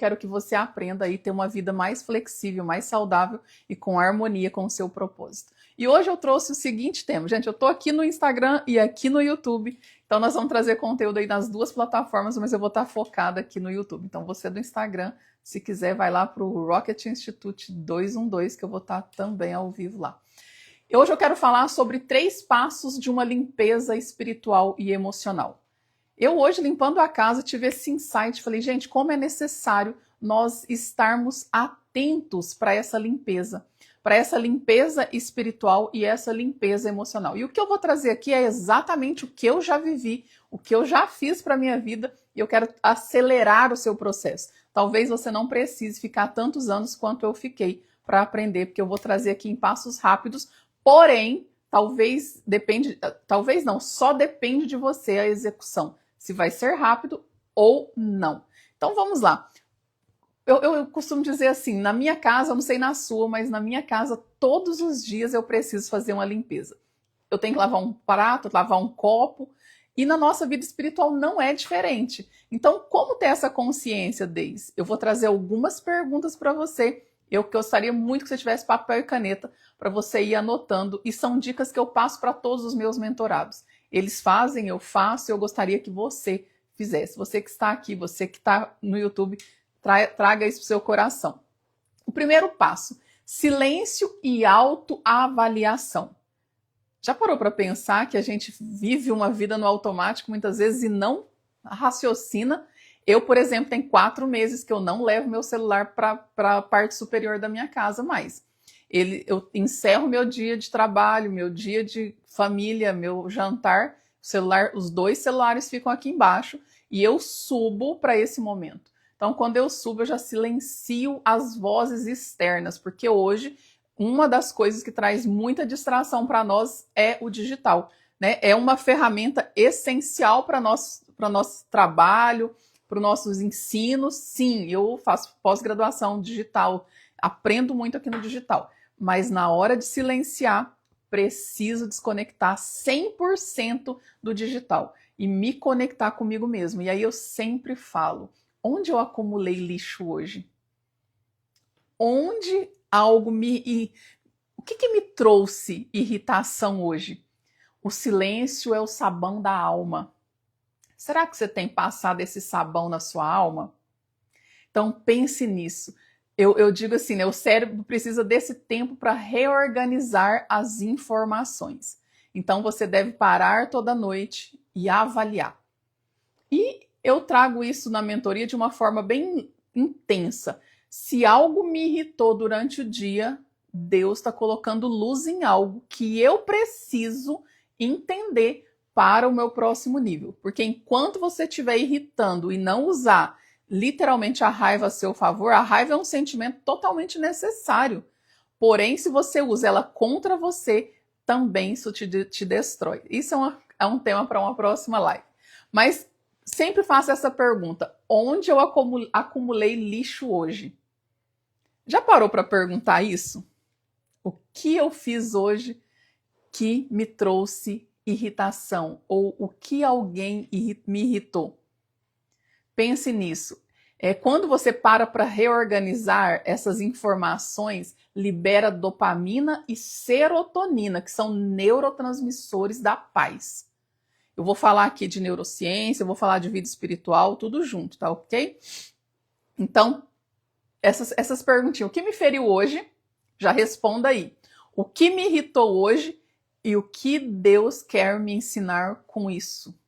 quero que você aprenda aí a ter uma vida mais flexível, mais saudável e com harmonia com o seu propósito. E hoje eu trouxe o seguinte tema. Gente, eu tô aqui no Instagram e aqui no YouTube, então nós vamos trazer conteúdo aí nas duas plataformas, mas eu vou estar focada aqui no YouTube. Então você do Instagram, se quiser, vai lá para o Rocket Institute 212, que eu vou estar também ao vivo lá. Hoje eu quero falar sobre 3 passos de uma limpeza espiritual e emocional. Eu hoje, limpando a casa, tive esse insight, falei, gente, como é necessário nós estarmos atentos para essa limpeza espiritual e essa limpeza emocional. E o que eu vou trazer aqui é exatamente o que eu já vivi, o que eu já fiz para a minha vida, e eu quero acelerar o seu processo. Talvez você não precise ficar tantos anos quanto eu fiquei para aprender, porque eu vou trazer aqui em passos rápidos, porém, só depende de você a execução, se vai ser rápido ou não. Então vamos lá. Eu costumo dizer assim, na minha casa, eu não sei na sua, mas na minha casa, todos os dias eu preciso fazer uma limpeza. Eu tenho que lavar um prato, lavar um copo, e na nossa vida espiritual não é diferente. Então, como ter essa consciência, Deise? Eu vou trazer algumas perguntas para você. Eu gostaria muito que você tivesse papel e caneta para você ir anotando, e são dicas que eu passo para todos os meus mentorados. Eles fazem, eu faço, eu gostaria que você fizesse. Você que está aqui, você que está no YouTube, traga isso para o seu coração. O primeiro passo, silêncio e autoavaliação. Já parou para pensar que a gente vive uma vida no automático muitas vezes e não raciocina? Eu, por exemplo, tem 4 meses que eu não levo meu celular para a parte superior da minha casa mais. Eu encerro meu dia de trabalho, meu dia de família, meu jantar, os 2 celulares ficam aqui embaixo e eu subo para esse momento. Então, quando eu subo, eu já silencio as vozes externas, porque hoje uma das coisas que traz muita distração para nós é o digital, né? É uma ferramenta essencial para nosso trabalho, para os nossos ensinos. Sim, eu faço pós-graduação digital, aprendo muito aqui no digital, mas na hora de silenciar, preciso desconectar 100% do digital e me conectar comigo mesmo. E aí eu sempre falo, onde eu acumulei lixo hoje? Onde algo o que me trouxe irritação hoje? O silêncio é o sabão da alma. Será que você tem passado esse sabão na sua alma? Então pense nisso. Eu digo assim, né, o cérebro precisa desse tempo para reorganizar as informações. Então você deve parar toda noite e avaliar. E eu trago isso na mentoria de uma forma bem intensa. Se algo me irritou durante o dia, Deus está colocando luz em algo que eu preciso entender para o meu próximo nível. Porque enquanto você estiver irritando e não usar literalmente a raiva a seu favor, a raiva é um sentimento totalmente necessário. Porém, se você usa ela contra você, também isso te destrói. Isso é um tema para uma próxima live. Mas sempre faço essa pergunta, onde eu acumulei lixo hoje? Já parou para perguntar isso? O que eu fiz hoje que me trouxe irritação? Ou o que alguém me irritou? Pense nisso. Quando você para reorganizar essas informações, libera dopamina e serotonina, que são neurotransmissores da paz. Eu vou falar aqui de neurociência, eu vou falar de vida espiritual, tudo junto, tá ok? Então, essas perguntinhas. O que me feriu hoje? Já responda aí. O que me irritou hoje e o que Deus quer me ensinar com isso?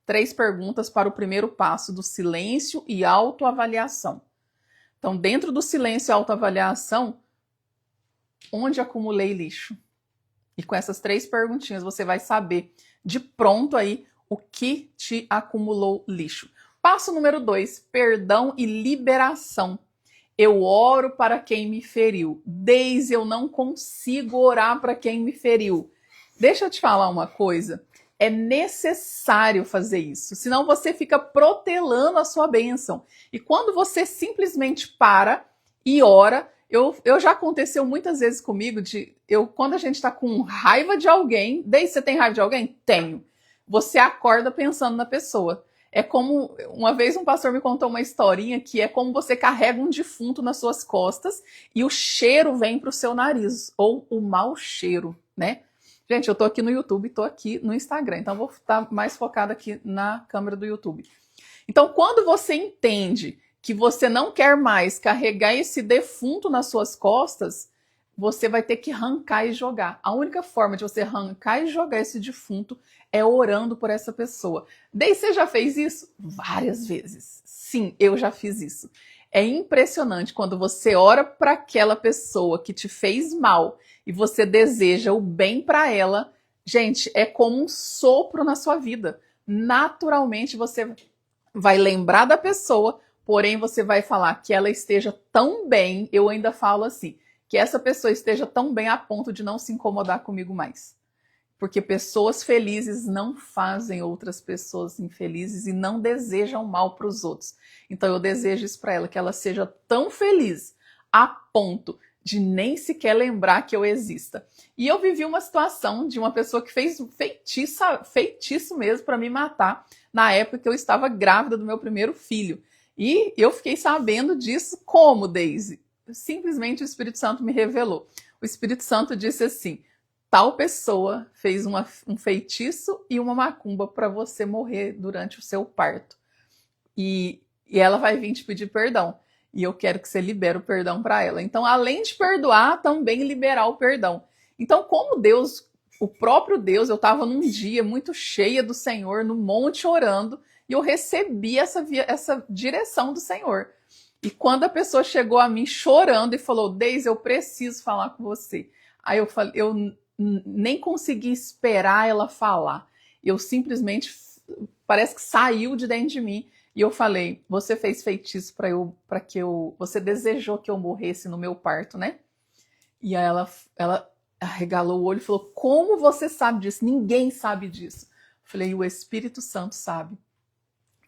3 perguntas para o primeiro passo do silêncio e autoavaliação. Então, dentro do silêncio e autoavaliação, onde acumulei lixo? E com essas 3 perguntinhas você vai saber de pronto aí o que te acumulou lixo. Passo número 2, perdão e liberação. Eu oro para quem me feriu. Deise, eu não consigo orar para quem me feriu. Deixa eu te falar uma coisa. É necessário fazer isso, senão você fica protelando a sua bênção. E quando você simplesmente para e ora, já aconteceu muitas vezes comigo, quando a gente está com raiva de alguém, Deise, você tem raiva de alguém? Tenho. Você acorda pensando na pessoa. É como, uma vez um pastor me contou uma historinha que é como você carrega um defunto nas suas costas e o cheiro vem para o seu nariz, ou o mau cheiro, né? Gente, eu tô aqui no YouTube, tô aqui no Instagram, então vou estar mais focada aqui na câmera do YouTube. Então, quando você entende que você não quer mais carregar esse defunto nas suas costas, você vai ter que arrancar e jogar. A única forma de você arrancar e jogar esse defunto é orando por essa pessoa. Daí você já fez isso? Várias vezes. Sim, eu já fiz isso. É impressionante quando você ora para aquela pessoa que te fez mal e você deseja o bem para ela. Gente, é como um sopro na sua vida. Naturalmente você vai lembrar da pessoa, porém você vai falar que ela esteja tão bem, eu ainda falo assim, que essa pessoa esteja tão bem a ponto de não se incomodar comigo mais. Porque pessoas felizes não fazem outras pessoas infelizes e não desejam mal para os outros. Então eu desejo isso para ela, que ela seja tão feliz a ponto de nem sequer lembrar que eu exista. E eu vivi uma situação de uma pessoa que fez feitiço mesmo para me matar na época que eu estava grávida do meu primeiro filho. E eu fiquei sabendo disso como, Daisy? Simplesmente o Espírito Santo me revelou. O Espírito Santo disse assim: tal pessoa fez um feitiço e uma macumba para você morrer durante o seu parto. E ela vai vir te pedir perdão. E eu quero que você libere o perdão para ela. Então, além de perdoar, também liberar o perdão. Então, como Deus, o próprio Deus, eu estava num dia muito cheia do Senhor, no monte orando, e eu recebi essa direção do Senhor. E quando a pessoa chegou a mim chorando e falou: Deise, eu preciso falar com você. Aí eu falei, eu nem consegui esperar ela falar. Eu simplesmente, parece que saiu de dentro de mim. E eu falei: você fez feitiço para que eu, você desejou que eu morresse no meu parto, né? E aí ela arregalou o olho e falou: como você sabe disso? Ninguém sabe disso. Eu falei: o Espírito Santo sabe.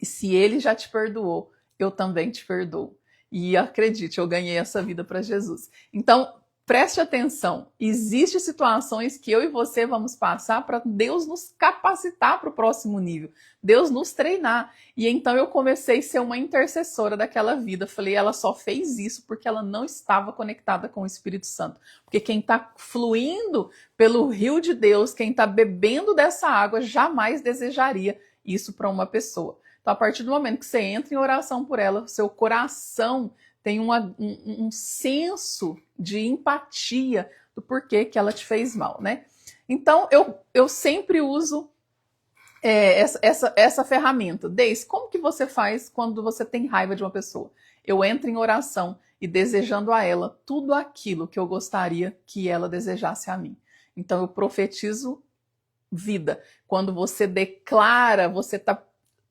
E se ele já te perdoou, eu também te perdoo. E acredite, eu ganhei essa vida para Jesus. Então, preste atenção. Existem situações que eu e você vamos passar para Deus nos capacitar para o próximo nível. Deus nos treinar. E então eu comecei a ser uma intercessora daquela vida. Falei, ela só fez isso porque ela não estava conectada com o Espírito Santo. Porque quem está fluindo pelo rio de Deus, quem está bebendo dessa água, jamais desejaria isso para uma pessoa. Então, a partir do momento que você entra em oração por ela, seu coração tem um senso de empatia do porquê que ela te fez mal, né? Então, eu sempre uso essa ferramenta. Deise, como que você faz quando você tem raiva de uma pessoa? Eu entro em oração e desejando a ela tudo aquilo que eu gostaria que ela desejasse a mim. Então, eu profetizo vida. Quando você declara, você está...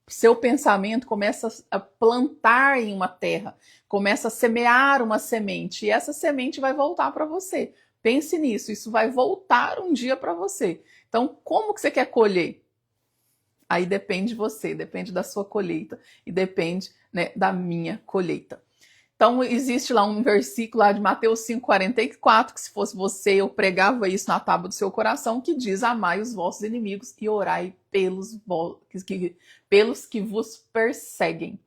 seu pensamento começa a plantar em uma terra, começa a semear uma semente, e essa semente vai voltar para você. Pense nisso, isso vai voltar um dia para você. Então, como que você quer colher? Aí depende de você, depende da sua colheita, e depende, né, da minha colheita. Então, existe lá um versículo lá de Mateus 5,44, que se fosse você, eu pregava isso na tábua do seu coração, que diz: amai os vossos inimigos e orai pelos que vos perseguem.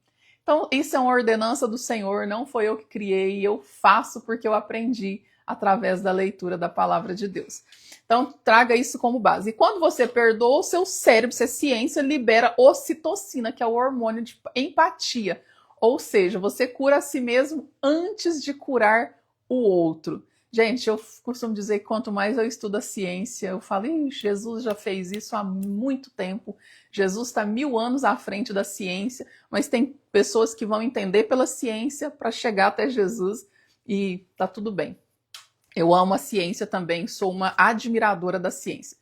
Então, isso é uma ordenança do Senhor, não foi eu que criei, eu faço porque eu aprendi através da leitura da palavra de Deus. Então, traga isso como base. E quando você perdoa, o seu cérebro, se é ciência, libera ocitocina, que é o hormônio de empatia. Ou seja, você cura a si mesmo antes de curar o outro. Gente, eu costumo dizer que quanto mais eu estudo a ciência, eu falo: Jesus já fez isso há muito tempo. Jesus está 1000 anos à frente da ciência, mas tem pessoas que vão entender pela ciência para chegar até Jesus e tá tudo bem. Eu amo a ciência também, sou uma admiradora da ciência.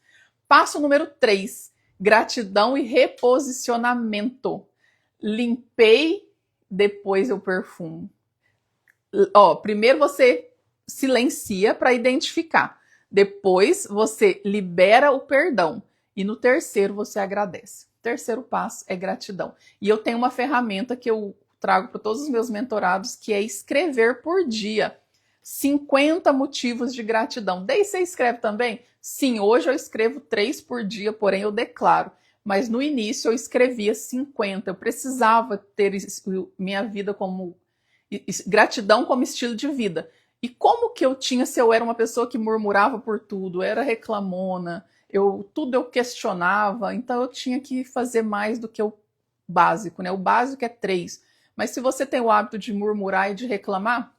Passo número 3, gratidão e reposicionamento. Limpei, depois eu perfumo. Primeiro você silencia para identificar. Depois você libera o perdão. E no terceiro você agradece. O terceiro passo é gratidão. E eu tenho uma ferramenta que eu trago para todos os meus mentorados, que é escrever por dia 50 motivos de gratidão. Daí você escreve também? Sim, hoje eu escrevo 3 por dia, porém eu declaro. Mas no início eu escrevia 50. Eu precisava ter minha vida como gratidão como estilo de vida. E como que eu tinha se eu era uma pessoa que murmurava por tudo, era reclamona, tudo eu questionava, então eu tinha que fazer mais do que o básico, né? O básico é 3. Mas se você tem o hábito de murmurar e de reclamar,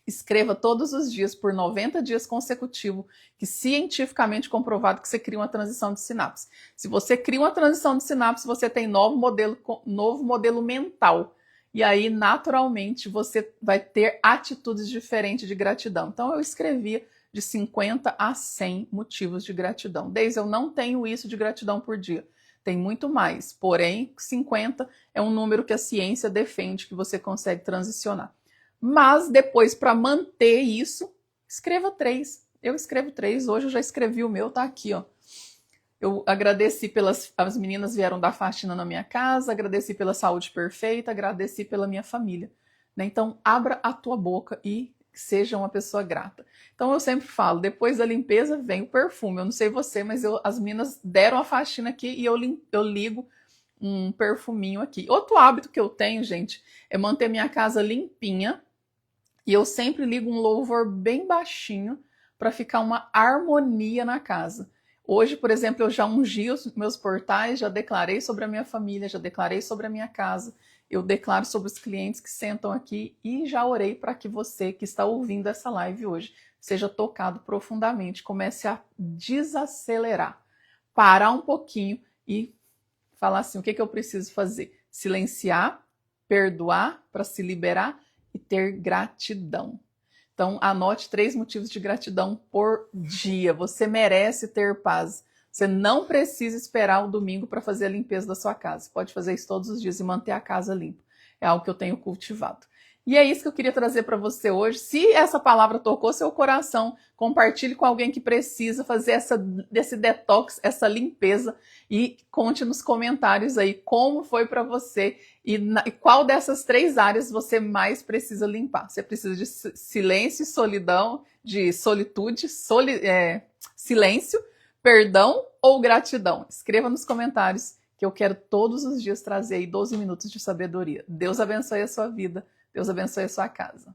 escreva todos os dias por 90 dias consecutivos, que cientificamente comprovado que você cria uma transição de sinapse. Se você cria uma transição de sinapse, você tem novo modelo mental. E aí, naturalmente, você vai ter atitudes diferentes de gratidão. Então, eu escrevia de 50 a 100 motivos de gratidão. Desde eu não tenho isso de gratidão por dia. Tem muito mais. Porém, 50 é um número que a ciência defende que você consegue transicionar. Mas depois, para manter isso, escreva 3. Eu escrevo 3. Hoje eu já escrevi o meu, tá aqui, ó. Eu agradeci as meninas vieram dar faxina na minha casa, agradeci pela saúde perfeita, agradeci pela minha família. Né? Então, abra a tua boca e seja uma pessoa grata. Então, eu sempre falo, depois da limpeza vem o perfume. Eu não sei você, mas as meninas deram a faxina aqui e eu ligo um perfuminho aqui. Outro hábito que eu tenho, gente, é manter minha casa limpinha. E eu sempre ligo um louvor bem baixinho para ficar uma harmonia na casa. Hoje, por exemplo, eu já ungi os meus portais, já declarei sobre a minha família, já declarei sobre a minha casa, eu declaro sobre os clientes que sentam aqui e já orei para que você que está ouvindo essa live hoje seja tocado profundamente, comece a desacelerar, parar um pouquinho e falar assim, o que eu preciso fazer? Silenciar, perdoar para se liberar e ter gratidão. Então, anote 3 motivos de gratidão por dia. Você merece ter paz. Você não precisa esperar o domingo para fazer a limpeza da sua casa. Você pode fazer isso todos os dias e manter a casa limpa. É algo que eu tenho cultivado. E é isso que eu queria trazer para você hoje. Se essa palavra tocou seu coração, compartilhe com alguém que precisa fazer desse detox, essa limpeza e conte nos comentários aí como foi para você e qual dessas 3 áreas você mais precisa limpar. Você precisa de silêncio, solidão, de solitude, silêncio, perdão ou gratidão? Escreva nos comentários que eu quero todos os dias trazer aí 12 minutos de sabedoria. Deus abençoe a sua vida. Deus abençoe a sua casa.